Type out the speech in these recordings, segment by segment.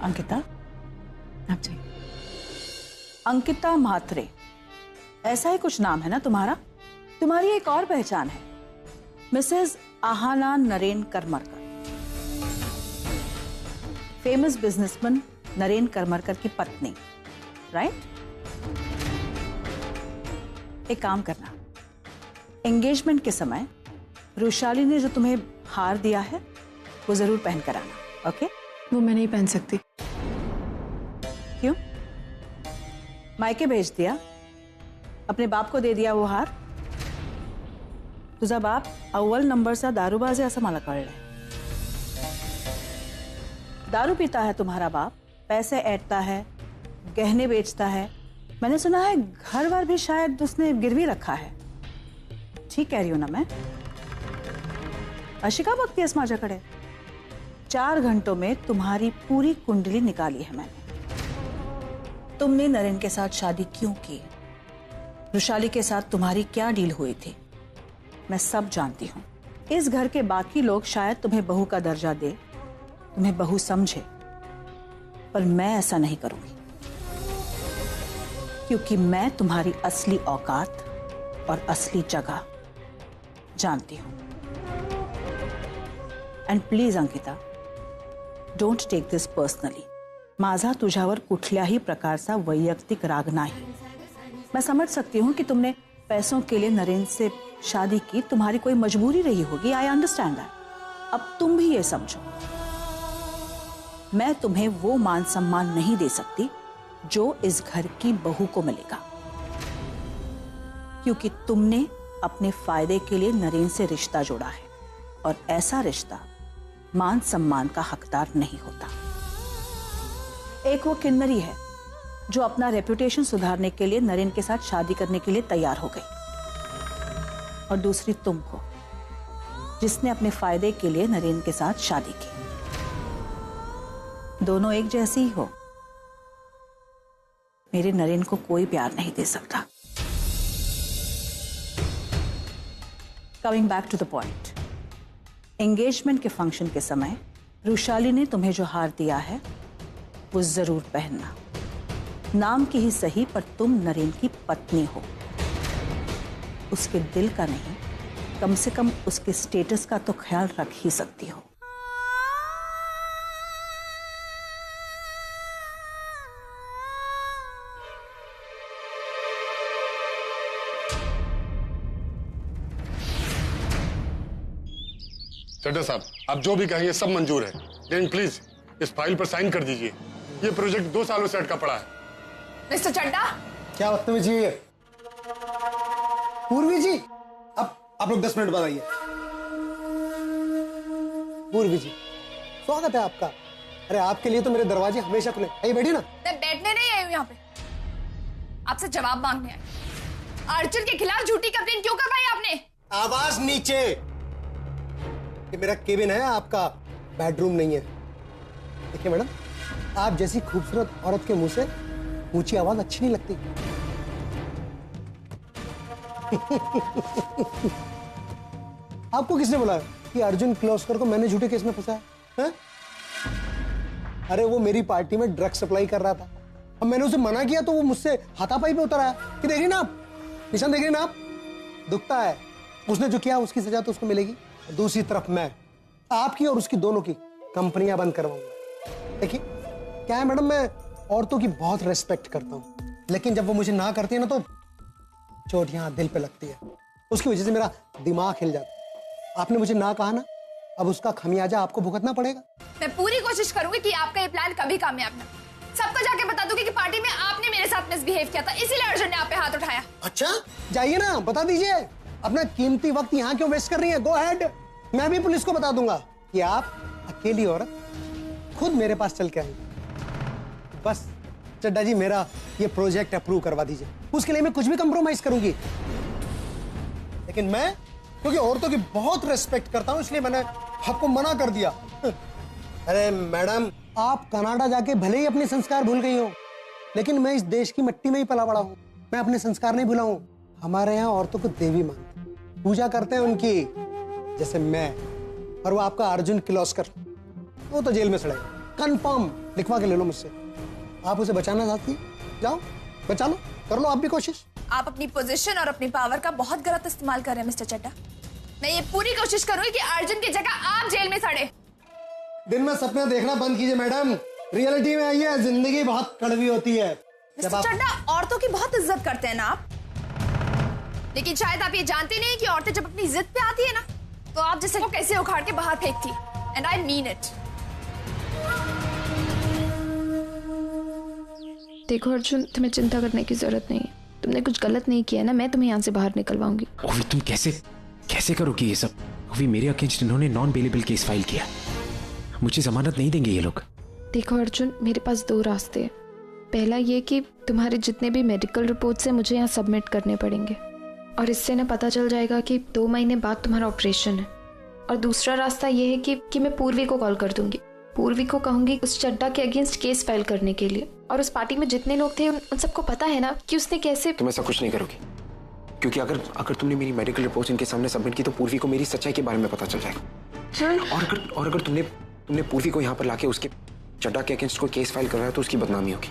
अंकिता, आप चाहिए। अंकिता म्हात्रे, ऐसा ही कुछ नाम है ना तुम्हारा? तुम्हारी एक और पहचान है, mrs Aahana Naren Karmarkar, famous businessman Naren Karmarkar की पत्नी, राइट? एक काम करना, एंगेजमेंट के समय रुशाली ने जो तुम्हें हार दिया है वो जरूर पहन कर आना, ओके? वो मैं नहीं पहन सकती। क्यों? मायके भेज दिया, अपने बाप को दे दिया वो हार? तुझा बाप अव्वल नंबरचा दारूबाज आहे असं मला कळलंय। दारू पीता है तुम्हारा बाप, पैसे ऐंठता है, गहने बेचता है, मैंने सुना है घर बार भी शायद उसने गिरवी रखा है। ठीक कह रही हूं ना मैं? अशी का बघतीयस माझ्याकडे? 4 घंटों में तुम्हारी पूरी कुंडली निकाली है मैंने। तुमने नरेन के साथ शादी क्यों की? रुशाली के साथ तुम्हारी क्या डील हुई थी? मैं सब जानती हूं। इस घर के बाकी लोग शायद तुम्हें बहू का दर्जा दे, तुम्हें बहू समझे, पर मैं ऐसा नहीं करूंगी, क्योंकि मैं तुम्हारी असली औकात और असली जगह जानती हूं। And please Ankita, don't take this personally. माझा तुझ्यावर कुठल्याही प्रकारचा वैयक्तिक राग नाही। मैं समझ सकती हूं कि तुमने पैसों के लिए नरेन से शादी की, तुम्हारी कोई मजबूरी रही होगी, आई अंडरस्टैंड दैट। अब तुम भी ये समझो, मैं तुम्हें वो मान सम्मान नहीं दे सकती जो इस घर की बहू को मिलेगा, क्योंकि तुमने अपने फायदे के लिए नरेन से रिश्ता जोड़ा है, और ऐसा रिश्ता मान सम्मान का हकदार नहीं होता। एक वो किन्नरी है जो अपना रेपुटेशन सुधारने के लिए नरेन के साथ शादी करने के लिए तैयार हो गई, और दूसरी तुम हो जिसने अपने फायदे के लिए नरेन के साथ शादी की। दोनों एक जैसी ही हो। मेरे नरेन को कोई प्यार नहीं दे सकता। Coming back to the point, engagement के फंक्शन के समय रुशाली ने तुम्हें जो हार दिया है वो जरूर पहनना। नाम की ही सही, पर तुम नरेन की पत्नी हो, उसके दिल का नहीं, कम से कम उसके स्टेटस का तो ख्याल रख ही सकती हो। चड्ढा साहब, आप जो भी कहिए सब मंजूर है, लेकिन प्लीज इस फाइल पर साइन कर दीजिए। ये प्रोजेक्ट 2 सालों से अटका पड़ा है। मिस्टर चड्ढा, क्या बदतमीजी है? पूर्वी जी, अब आप लोग 10 मिनट बाद आइए। पूर्वी जी, स्वागत है आपका। अरे आपके लिए तो मेरे दरवाजे हमेशा खुले। आइए बैठिए ना। मैं बैठने नहीं आई हूँ यहाँ पे, आपसे जवाब मांगने आई। अर्जुन के खिलाफ झूठी कंप्लेंट क्यों करवाई आपने? आवाज नीचे। ये मेरा केबिन है, आपका बेडरूम नहीं है। देखिए मैडम, आप जैसी खूबसूरत औरत के मुंह से ऊंची आवाज अच्छी नहीं लगती। आपको किसने बोला कि अर्जुन किर्लोस्कर को मैंने झूठे केस में फंसाया है? अरे वो मेरी पार्टी में ड्रग सप्लाई कर रहा था, अब मैंने उसे मना किया तो वो मुझसे हाथापाई पे उतर आया। कि देख रही ना आप, निशान देख रही ना आप, दुखता है। उसने जो किया उसकी सजा तो उसको मिलेगी। दूसरी तरफ मैं आपकी और उसकी दोनों की कंपनियां बंद करवाऊंगा। देखिए क्या है मैडम, मैं औरतों की बहुत रेस्पेक्ट करता हूं, लेकिन जब वो मुझे ना करती है ना तो चोट यहां दिल पे लगती है। उसकी वजह से मेरा दिमाग हिल जाता है। आपने मुझे ना कहा ना, अब उसका खमियाजा आपको भुगतना पड़ेगा। मैं पूरी कोशिश करूंगी कि आपका ये प्लान कभी कामयाब ना। सबको जाके बता दूंगी कि पार्टी में आपने मेरे साथ मिसबिहेव किया था, इसीलिए अर्जुन ने आप पे हाथ उठाया। अच्छा जाइए ना, बता दीजिए। अपना कीमती वक्त यहाँ क्यों वेस्ट कर रही है? Go ahead. मैं भी पुलिस को बता दूंगा कि आप अकेली औरत खुद मेरे पास चल के आई। बस चड्ढा जी, मेरा ये प्रोजेक्ट अप्रूव करवा दीजिए। उसके लिए मैं कुछ भी कंप्रोमाइज करूंगी, लेकिन मैं क्योंकि औरतों की बहुत रेस्पेक्ट करता हूं इसलिए मैंने आपको मना कर दिया। अरे मैडम, आप कनाडा जाके भले ही अपने संस्कार भूल गई हो, लेकिन मैं इस देश की मिट्टी में ही पला बड़ा हूं। मैं अपने संस्कार नहीं भूला हूं। हमारे यहाँ औरतों को देवी मानते, पूजा करते हैं उनकी, जैसे मैं। और वो आपका अर्जुन किर्लोस्कर, वो तो जेल में सड़ेगा। कंफर्म लिखवा के ले लो मुझसे। आप उसे बचाना चाहती हैं, जाओ बचा लो, कर लो आप भी कोशिश। आप अपनी पोजीशन और अपनी पावर का बहुत गलत इस्तेमाल कर रहे हैं मिस्टर चड्ढा। मैं ये पूरी कोशिश करूंगी कि अर्जुन की जगह आप जेल में सड़े। दिन में सपने देखना बंद कीजिए मैडम, रियलिटी में आइए, जिंदगी बहुत कड़वी होती है। मिस्टर चड्ढा, औरतों की बहुत इज्जत करते हैं ना आप, लेकिन शायद आप ये जानते नहीं कि औरतें जब अपनी जिद पे आती है ना, तो आप जैसे को कैसे उखाड़ के बाहर फेंकती। And I mean it. देखो अर्जुन, तुम्हें चिंता करने की जरूरत नहीं है। तुमने कुछ गलत नहीं किया ना, मैं तुम्हें यहाँ से बाहर निकलवाऊंगी। ओवी तुम कैसे करोगी ये सब? ओवी मेरे अगेंस्ट इन्होंने नॉन बेलेबल केस फाइल किया, मुझे जमानत नहीं देंगे ये लोग। देखो अर्जुन, मेरे पास 2 रास्ते हैं। पहला ये कि तुम्हारे जितने भी मेडिकल रिपोर्ट्स हैं मुझे यहाँ सबमिट करने पड़ेंगे, और इससे ना पता चल जाएगा कि 2 महीने बाद तुम्हारा ऑपरेशन है। और दूसरा रास्ता ये है कि मैं पूर्वी को कॉल कर दूंगी, पूर्वी को कहूंगी उस चड्ढा के अगेंस्ट केस फाइल करने के लिए। और उस पार्टी में जितने लोग थे उन सबको पता है ना कि उसने कैसे। तुम ऐसा कुछ नहीं करोगी, क्योंकि अगर तुमने मेरी मेडिकल रिपोर्ट इनके सामने सबमिट की तो पूर्वी को मेरी सच्चाई के बारे में पता चल जाएगा। और अगर तुमने पूर्वी को यहाँ पर लाके उसके चड्ढा के अगेंस्ट कोई केस फाइल करवाया तो उसकी बदनामी होगी,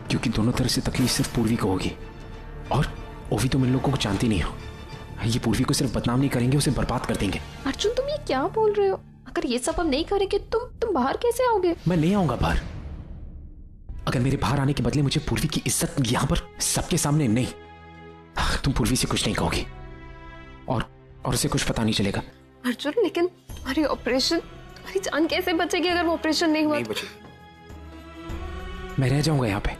क्योंकि दोनों तरफ से तकलीफ सिर्फ पूर्वी को होगी। और ओवी तुम इन लोगों को जानती नहीं हो, ये पूर्वी को सिर्फ बदनाम नहीं करेंगे, उसे बर्बाद कर देंगे। अर्जुन तुम ये क्या बोल रहे हो? अगर ये सब हम नहीं करेंगे तुम बाहर कैसे आओगे? मैं नहीं आऊंगा बाहर। अगर मेरे बाहर आने के बदले मुझे पूर्वी की इज्जत यहाँ पर सबके सामने नहीं, तुम पूर्वी से कुछ नहीं कहोगी और उसे कुछ पता नहीं चलेगा। अर्जुन लेकिन तुम्हारी ऑपरेशन, तुम्हारी जान कैसे बचेगी अगर वो ऑपरेशन नहीं हुआ? नहीं बचेगी, मैं रह जाऊंगा यहाँ पे।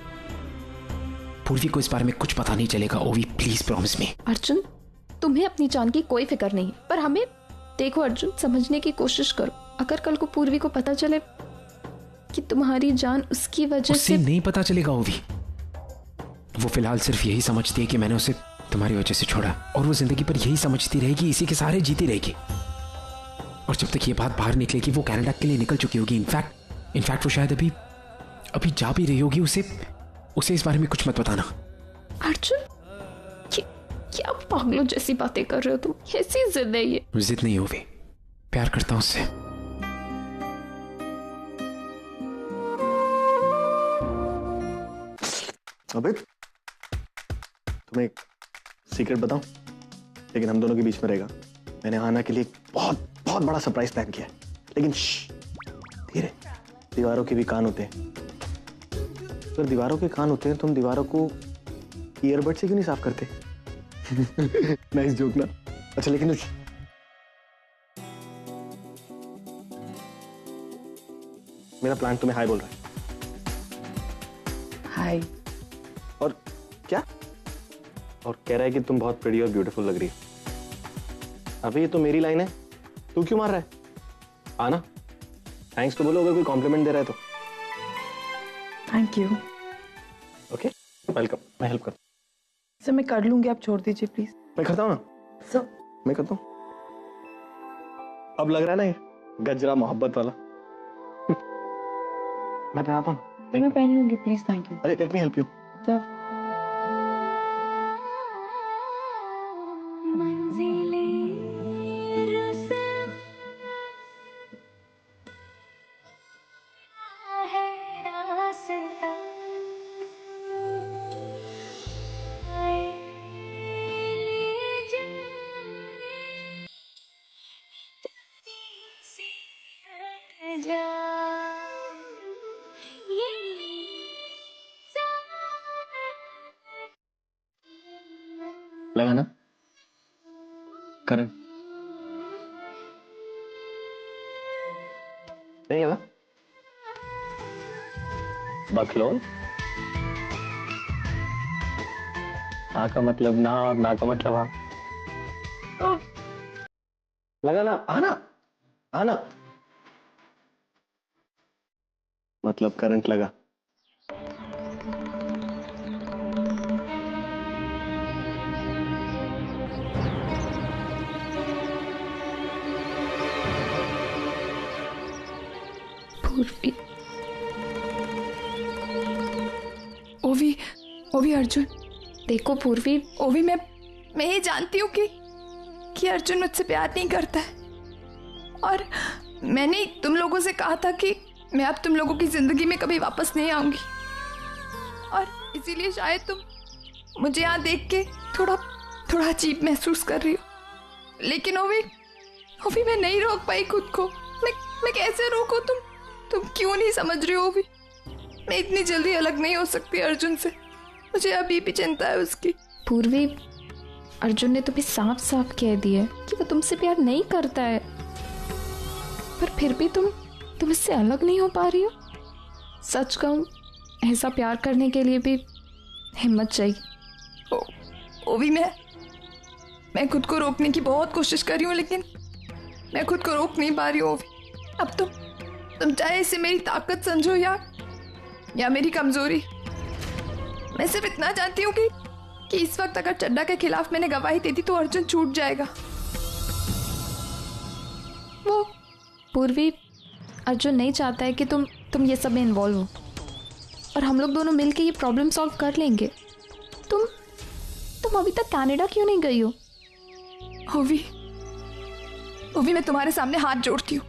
पूर्वी को इस बारे में कुछ पता नहीं चलेगा। ओवी प्लीज प्रॉमिस मी। अर्जुन तुम्हें अपनी जान की कोई फिक्र नहीं, पर हमें देखो अर्जुन, समझने की कोशिश करो। अगर कल को पूर्वी को पता चले कि तुम्हारी जान उसकी वजह से नहीं पता चलेगा ओवी। वो फिलहाल सिर्फ यही समझती है कि मैंने उसे तुम्हारी वजह से छोड़ा, और वो जिंदगी पर यही समझती रहेगी, इसी के सहारे जीती रहेगी। और जब तक ये बात बाहर निकलेगी वो कनाडा के लिए निकल चुकी होगी। इनफैक्ट वो शायद अभी जा भी रही होगी। उसे इस बारे में कुछ मत बताना। अर्जुन क्या पागलों जैसी बातें कर रहे हो तुम? कैसी जिद है ये? जिद नहीं ओवी, प्यार करता हूं उससे। अबे तुम्हें एक सीक्रेट बताऊं, लेकिन हम दोनों के बीच में रहेगा। मैंने आना के लिए बहुत बहुत बड़ा सरप्राइज प्लान किया है, लेकिन धीरे, दीवारों के भी कान होते हैं। अगर दीवारों के कान होते हैं तो हम दीवारों को ईयरबड से क्यों नहीं साफ करते? नाइस जोक ना। अच्छा लेकिन मेरा प्लान तुम्हें हाय बोल रहा है। हाय। और क्या? और कह रहा है कि तुम बहुत प्रिटी और ब्यूटीफुल लग रही हो। अबे ये तो मेरी लाइन है, तू क्यों मार रहा है? आना, थैंक्स तो बोलो अगर कोई कॉम्प्लीमेंट दे रहा है तो। Thank you. ओके वेलकम, मैं हेल्प करता हूँ। सर मैं कर लूंगी, आप छोड़ दीजिए प्लीज। मैं करता हूँ ना सर, मैं करता हूँ। अब लग रहा है ना ये गजरा मोहब्बत वाला। मैं पहनाता हूँ। मैं पहन लूंगी प्लीज, थैंक यू। अरे let me help you. Sir लगा ना करंट? नहीं लगा? बकलोल? हाँ का मतलब ना और ना का मतलब हाँ। लगा ना? आना आना, मतलब करंट लगा। पूर्वी, ओवी अर्जुन, देखो पूर्वी, ओवी मैं ही जानती हूँ कि अर्जुन मुझसे प्यार नहीं करता है, और मैंने तुम लोगों से कहा था कि मैं अब तुम लोगों की जिंदगी में कभी वापस नहीं आऊंगी, और इसीलिए शायद तुम मुझे यहाँ देख के थोड़ा अजीब महसूस कर रही हो। लेकिन ओवी मैं नहीं रोक पाई खुद को। मैं कैसे रोकूं? तुम क्यों नहीं समझ रही हो ओवी? मैं इतनी जल्दी अलग नहीं हो सकती अर्जुन से। मुझे अभी भी चिंता है उसकी। पूर्वी, अर्जुन ने तुम्हें साफ साफ कह दिया कि वो तुमसे प्यार नहीं करता है, पर फिर भी तुम इससे अलग नहीं हो पा रही हो। सच कहूं, ऐसा प्यार करने के लिए भी हिम्मत चाहिए। ओवी, मैं खुद को रोकने की बहुत कोशिश कर रही हूँ, लेकिन मैं खुद को रोक नहीं पा रही हूँ ओवी। अब तुम चाहे इसे मेरी ताकत समझो या मेरी कमजोरी, मैं सिर्फ इतना जानती हूँ कि इस वक्त अगर चड्डा के खिलाफ मैंने गवाही दे दी तो अर्जुन छूट जाएगा। वो पूर्वी, अर्जुन नहीं चाहता है कि तुम ये सब में इन्वॉल्व हो, और हम लोग दोनों मिलके ये प्रॉब्लम सॉल्व कर लेंगे। तुम अभी तक कनाडा क्यों नहीं गई हो? ओवी, मैं तुम्हारे सामने हाथ जोड़ती हूँ,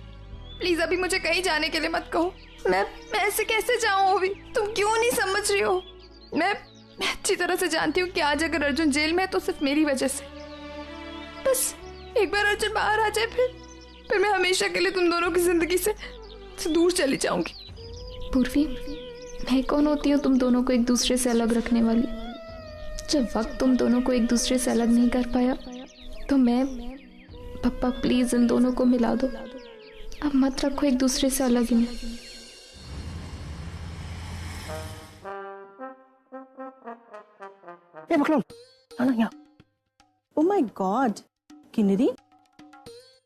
प्लीज अभी मुझे कहीं जाने के लिए मत कहो। मैं ऐसे कैसे जाऊँ ओवी? तुम क्यों नहीं समझ रही हो? मैं अच्छी तरह से जानती हूँ कि आज अगर अर्जुन जेल में है तो सिर्फ मेरी वजह से। बस एक बार अर्जुन बाहर आ जाए, फिर मैं हमेशा के लिए तुम दोनों की जिंदगी से दूर चली जाऊंगी। पूर्वी, मैं कौन होती हूँ तुम दोनों को एक दूसरे से अलग रखने वाली? जब वक्त तुम दोनों को एक दूसरे से अलग नहीं कर पाया तो मैं, पप्पा प्लीज इन दोनों को मिला दो। अब मत रखो एक दूसरे से अलग ही। ओह माय गॉड, किन्नरी,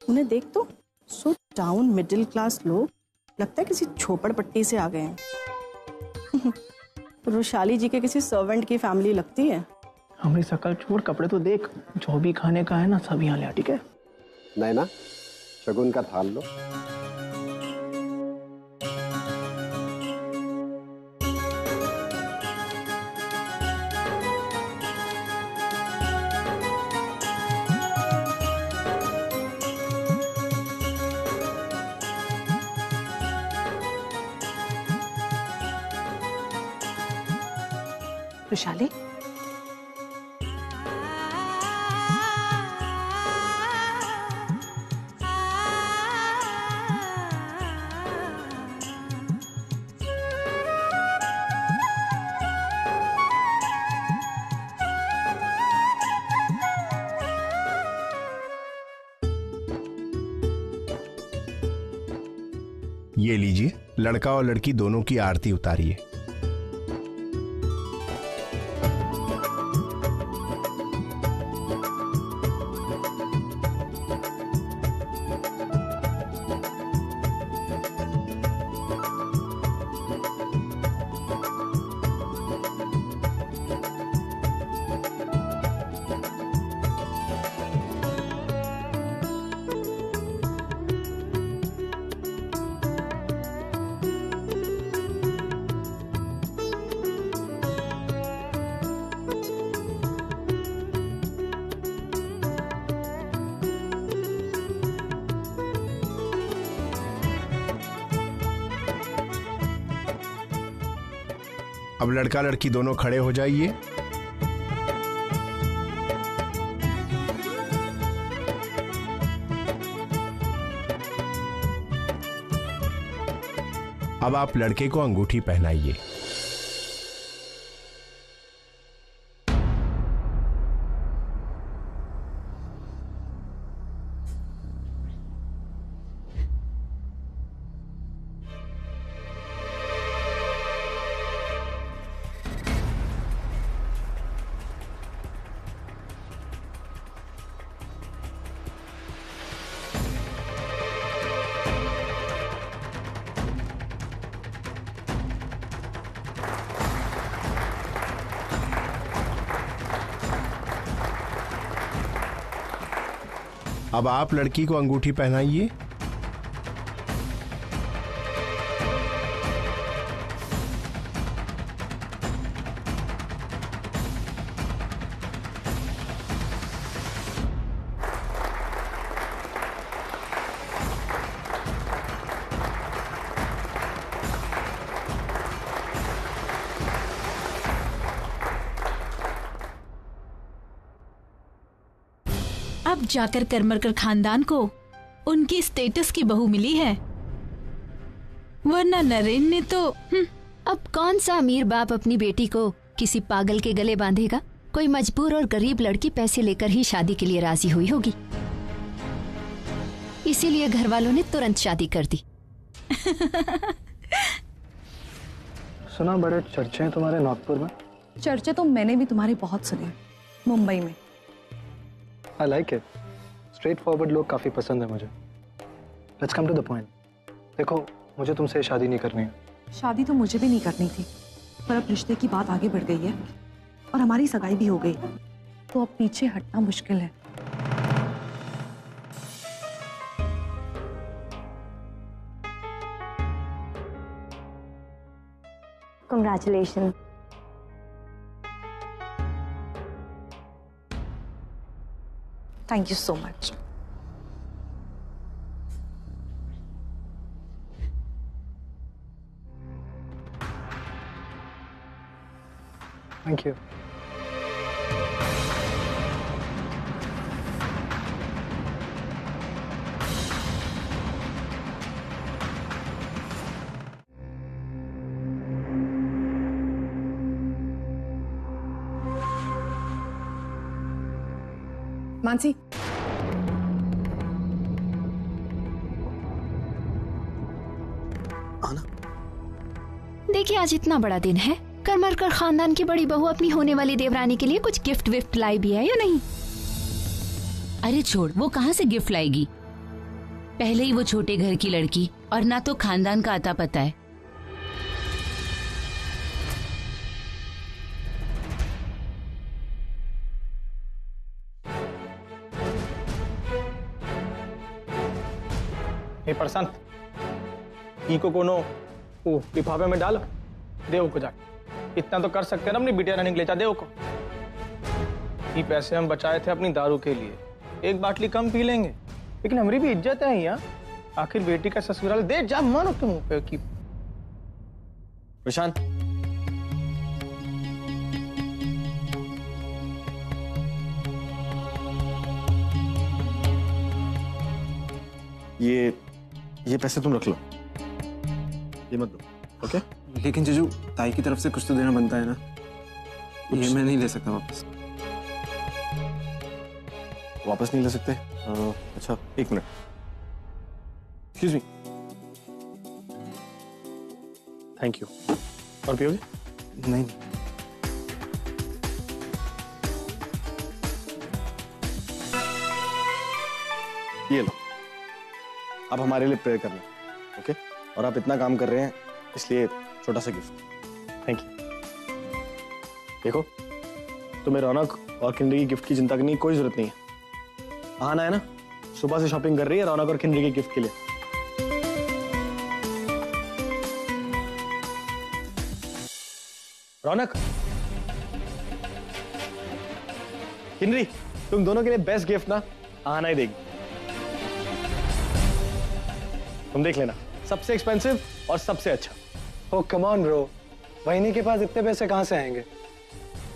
उन्हें देख तो, सो डाउन मिडिल क्लास लोग, लगता है किसी झोपड़पट्टी से आ गए हैं। रोशाली जी के किसी सर्वेंट की फैमिली लगती है। हमारी शकल छोड़, कपड़े तो देख, जो भी खाने का है ना सब यहाँ ले, ठीक है? नहीं ना, शगुन का थाल लो। रोशाली, ये लीजिए, लड़का और लड़की दोनों की आरती उतारिए। अब लड़का लड़की दोनों खड़े हो जाइए। अब आप लड़के को अंगूठी पहनाइए। अब आप लड़की को अंगूठी पहनाइए। अब जाकर करमरकर खानदान को उनकी स्टेटस की बहू मिली है, वरना नरेन ने तो अब कौन सा अमीर बाप अपनी बेटी को किसी पागल के गले बांधेगा? कोई मजबूर और गरीब लड़की पैसे लेकर ही शादी के लिए राजी हुई होगी, इसीलिए घर वालों ने तुरंत शादी कर दी। सुना बड़े चर्चे हैं तुम्हारे नागपुर में। चर्चे तो मैंने भी तुम्हारे बहुत सुने मुंबई में। I like it, straightforward लोग काफी पसंद है मुझे। Let's come to the point. देखो, मुझे तुमसे शादी नहीं करनी है। शादी तो मुझे भी नहीं करनी थी, पर अब रिश्ते की बात आगे बढ़ गई है और हमारी सगाई भी हो गई, तो अब पीछे हटना मुश्किल है। Congratulations. Thank you so much. Thank you. Mansi, देखिए, आज इतना बड़ा दिन है, करमरकर खानदान की बड़ी बहू अपनी होने वाली देवरानी के लिए कुछ गिफ्ट विफ्ट लाई भी है या नहीं? अरे छोड़, वो कहाँ से गिफ्ट लाएगी? पहले ही वो छोटे घर की लड़की और ना तो खानदान का आता पता है। हे प्रशांत, इको कोनो लिफाफे में डालो, देव को जाके। इतना तो कर सकते हैं ना, अपनी बिटिया रनिंग ले जा देव को। ये पैसे हम बचाए थे अपनी दारू के लिए, एक बाटली कम पी लेंगे, लेकिन हमारी भी इज्जत है यहाँ। आखिर बेटी का ससुराल, दे जा, मानो तुम मुंह पे की। प्रशांत, ये पैसे तुम रख लो, ये मत दो, ओके? लेकिन जीजू, ताई की तरफ से कुछ तो देना बनता है ना, ये मैं नहीं ले सकता वापस। वापस नहीं ले सकते? अच्छा, एक minute, excuse me. Thank you. और पियोगे? नहीं। ये लो, आप हमारे लिए प्रेयर करना, ओके? और आप इतना काम कर रहे हैं, इसलिए छोटा सा गिफ्ट। Thank you. देखो, तुम्हें रौनक और किंडरी की गिफ्ट की चिंता करने की कोई जरूरत नहीं है। आना है ना, सुबह से शॉपिंग कर रही है रौनक और किंडरी के गिफ्ट के लिए। रौनक, किंडरी, तुम दोनों के लिए बेस्ट गिफ्ट ना आना ही देगी। तुम देख लेना, सबसे एक्सपेंसिव और सबसे अच्छा। ओ कम ऑन ब्रो, वहीनी के पास इतने पैसे कहाँ से आएंगे?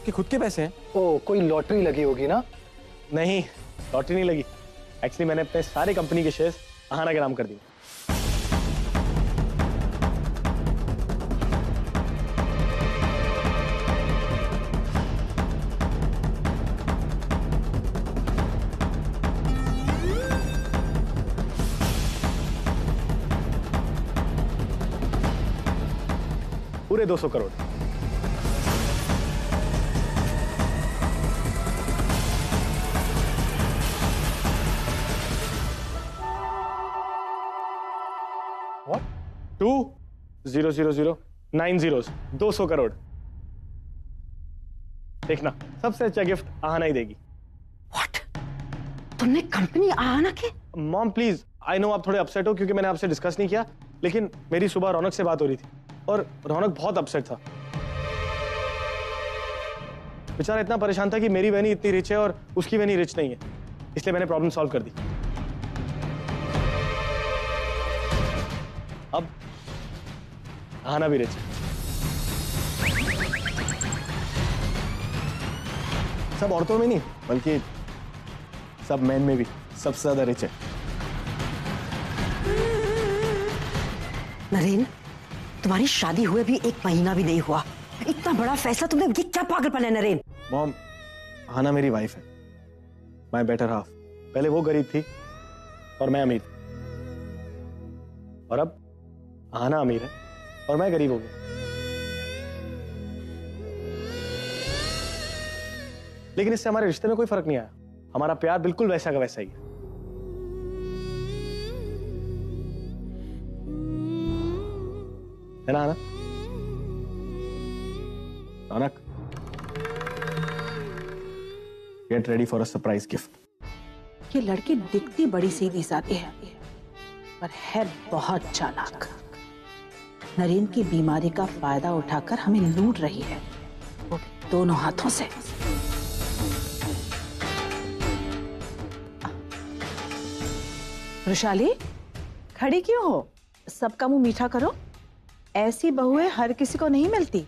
कि खुद के पैसे हैं? ओ, कोई लॉटरी लगी होगी ना? नहीं, लॉटरी नहीं लगी। एक्चुअली मैंने अपने सारे कंपनी के शेयर्स आहाना के नाम कर दिए। पूरे 200 करोड़। What? 2,0,0,0,9 zeros, 200 करोड़। देखना, सबसे अच्छा गिफ्ट आहाना ही देगी। What? तुमने कंपनी आहाना के? मॉम प्लीज, आई नो आप थोड़े अपसेट हो क्योंकि मैंने आपसे डिस्कस नहीं किया, लेकिन मेरी सुबह रौनक से बात हो रही थी और रौनक बहुत अपसेट था। बेचारा इतना परेशान था कि मेरी बहनी इतनी रिच है और उसकी बहनी रिच नहीं है, इसलिए मैंने प्रॉब्लम सॉल्व कर दी। अब आहाना भी रिच है। सब औरतों में नहीं, बल्कि सब मैन में भी सबसे ज्यादा रिच है। नरेन, तुम्हारी शादी हुए भी 1 महीना भी नहीं हुआ, इतना बड़ा फैसला तुमने, ये क्या पागलपन है नरेन? मॉम, आना मेरी वाइफ है, माय बेटर हाफ। पहले वो गरीब थी और मैं अमीर, और अब आना अमीर है और मैं गरीब हो गया। लेकिन इससे हमारे रिश्ते में कोई फर्क नहीं आया, हमारा प्यार बिल्कुल वैसा का वैसा ही है। है ना आना? Raunak, get ready for a surprise gift. ये लड़की दिखती बड़ी सीधी सादी है, पर है बहुत चालाक। नरेन की बीमारी का फायदा उठाकर हमें लूट रही है, वो दोनों हाथों से। वृषाली, खड़ी क्यों हो? सबका मुंह मीठा करो, ऐसी बहुएं हर किसी को नहीं मिलती।